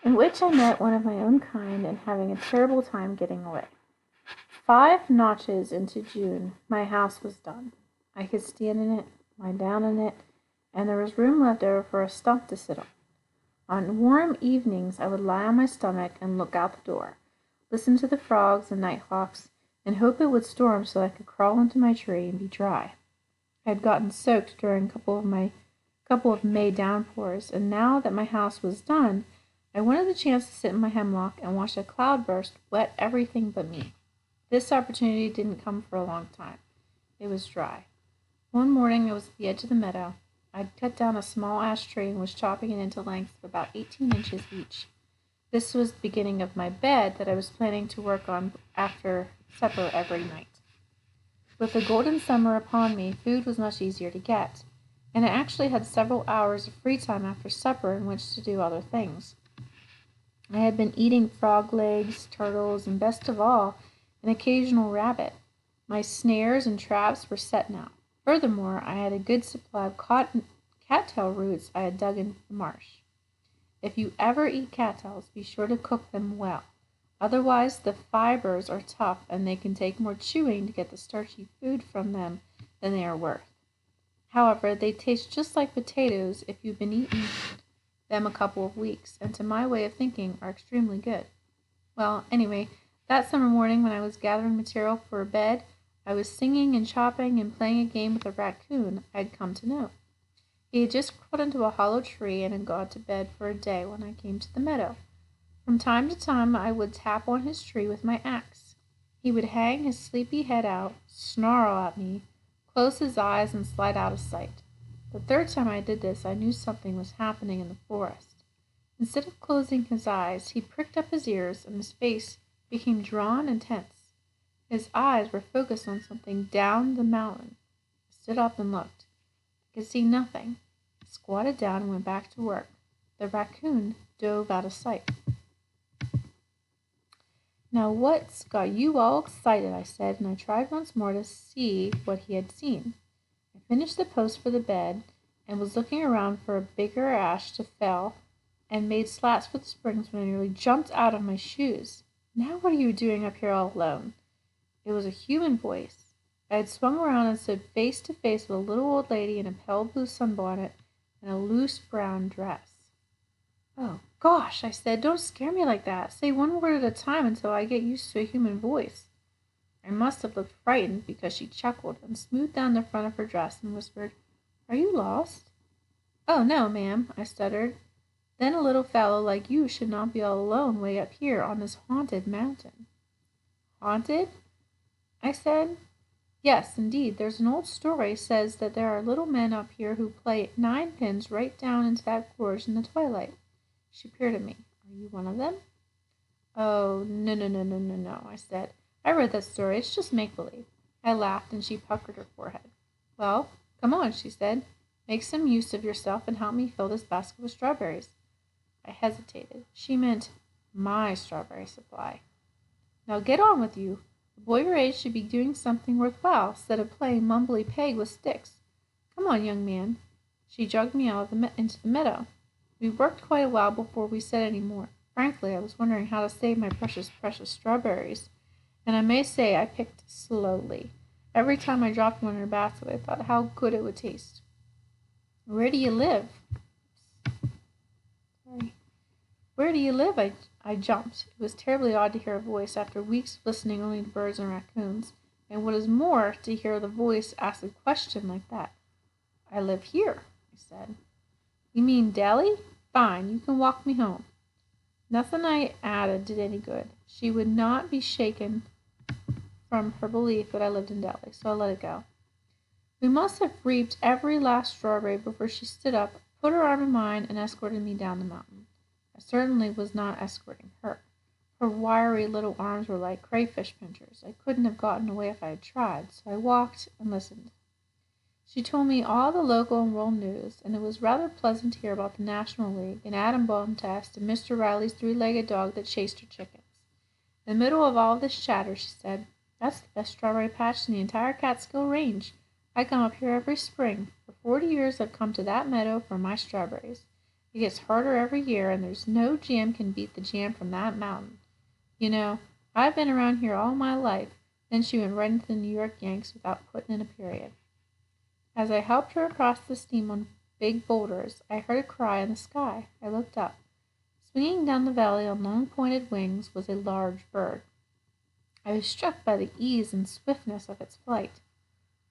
in which I met one of my own kind and having a terrible time getting away. 5 notches into June, my house was done. I could stand in it, lie down in it, and there was room left over for a stump to sit on. On warm evenings I would lie on my stomach and look out the door, listen to the frogs and nighthawks, and hope it would storm so I could crawl into my tree and be dry. I had gotten soaked during a couple of May downpours, and now that my house was done, I wanted the chance to sit in my hemlock and watch a cloudburst wet everything but me. This opportunity didn't come for a long time. It was dry. One morning I was at the edge of the meadow. I'd cut down a small ash tree and was chopping it into lengths of about 18 inches each. This was the beginning of my bed that I was planning to work on after supper every night. With the golden summer upon me, food was much easier to get, and I actually had several hours of free time after supper in which to do other things. I had been eating frog legs, turtles, and best of all, an occasional rabbit. My snares and traps were set now. Furthermore, I had a good supply of cattail roots I had dug in the marsh. If you ever eat cattails, be sure to cook them well. Otherwise, the fibers are tough and they can take more chewing to get the starchy food from them than they are worth. However, they taste just like potatoes if you've been eating them a couple of weeks, and to my way of thinking are extremely good. Well, anyway, that summer morning when I was gathering material for a bed, I was singing and chopping and playing a game with a raccoon I had come to know. He had just crawled into a hollow tree and had gone to bed for a day when I came to the meadow. From time to time I would tap on his tree with my axe. He would hang his sleepy head out, snarl at me, close his eyes, and slide out of sight. The third time I did this I knew something was happening in the forest. Instead of closing his eyes, he pricked up his ears and his face became drawn and tense. His eyes were focused on something down the mountain. I stood up and looked. I could see nothing. I squatted down and went back to work. The raccoon dove out of sight. "Now what's got you all excited?" I said, and I tried once more to see what he had seen. I finished the post for the bed and was looking around for a bigger ash to fell and made slats for the springs when I nearly jumped out of my shoes. "Now what are you doing up here all alone?" It was a human voice. I had swung around and stood face to face with a little old lady in a pale blue sunbonnet and a loose brown dress. "Oh, gosh," I said, "don't scare me like that. Say one word at a time until I get used to a human voice." I must have looked frightened because she chuckled and smoothed down the front of her dress and whispered, "Are you lost?" "Oh, no, ma'am," I stuttered. "Then a little fellow like you should not be all alone way up here on this haunted mountain." "Haunted?" I said. "Yes, indeed. There's an old story says that there are little men up here who play 9 pins right down into that gorge in the twilight." She peered at me. "Are you one of them?" "Oh, no, no, no, no, no, no," I said. "I read that story. It's just make-believe." I laughed and she puckered her forehead. "Well, come on," she said. "Make some use of yourself and help me fill this basket with strawberries." I hesitated. She meant my strawberry supply. "Now get on with you. A boy your age should be doing something worthwhile instead of playing mumbly peg with sticks. Come on, young man." She jogged me out into the meadow. We worked quite a while before we said any more. Frankly, I was wondering how to save my precious, precious strawberries, and I may say I picked slowly. Every time I dropped one in her basket, I thought how good it would taste. "Where do you live?" Sorry. "Where do you live?" I jumped. It was terribly odd to hear a voice after weeks of listening only to birds and raccoons, and what is more, to hear the voice ask a question like that. "I live here," I said. "You mean Delhi? Fine, you can walk me home." Nothing I added did any good. She would not be shaken from her belief that I lived in Delhi, so I let it go. We must have reaped every last strawberry before she stood up, put her arm in mine, and escorted me down the mountain. I certainly was not escorting her. Her wiry little arms were like crayfish pincers. I couldn't have gotten away if I had tried, so I walked and listened. She told me all the local and world news, and it was rather pleasant to hear about the National League, and Adam Bomb test, and Mr. Riley's 3-legged dog that chased her chickens. In the middle of all this chatter, she said, "That's the best strawberry patch in the entire Catskill Range. I come up here every spring. For 40 years I've come to that meadow for my strawberries. It gets harder every year, and there's no jam can beat the jam from that mountain. You know, I've been around here all my life." Then she went right into the New York Yanks without putting in a period. As I helped her across the steam on big boulders, I heard a cry in the sky. I looked up. Swinging down the valley on long pointed wings was a large bird. I was struck by the ease and swiftness of its flight.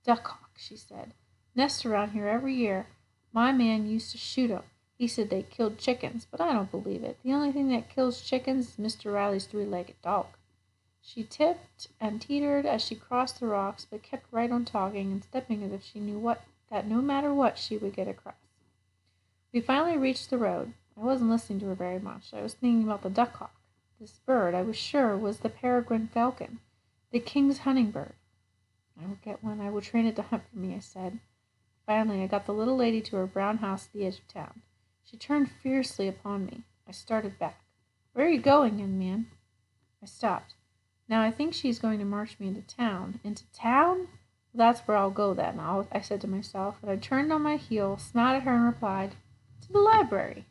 "Duckhawk," she said. "Nest around here every year. My man used to shoot 'em. He said they killed chickens, but I don't believe it. The only thing that kills chickens is Mr. Riley's three-legged dog." She tipped and teetered as she crossed the rocks, but kept right on talking and stepping as if she knew that no matter what she would get across. We finally reached the road. I wasn't listening to her very much. I was thinking about the duckhawk. This bird, I was sure, was the peregrine falcon, the king's hunting bird. "I will get one. I will train it to hunt for me," I said. Finally, I got the little lady to her brown house at the edge of town. She turned fiercely upon me. I started back. "Where are you going, young man?" I stopped. Now I think she is going to march me into town. Into town? Well, that's where I'll go then, I said to myself, and I turned on my heel, smiled at her, and replied, "To the library."